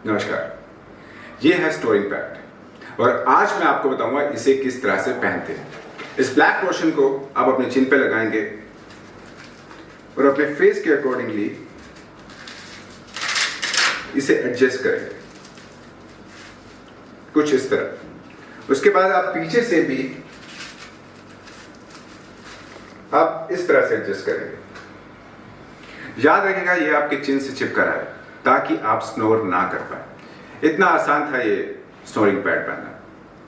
नमस्कार, ये है स्नोरिंग पैड और आज मैं आपको बताऊंगा इसे किस तरह से पहनते हैं। इस ब्लैक पोर्शन को आप अपने चिन पे लगाएंगे और अपने फेस के अकॉर्डिंगली इसे एडजस्ट करेंगे कुछ इस तरह। उसके बाद आप पीछे से भी आप इस तरह से एडजस्ट करेंगे। याद रखिएगा ये आपके चिन से चिपका रहा है ताकि आप स्नोर ना कर पाए। इतना आसान था ये स्नोरिंग पैड पहनना।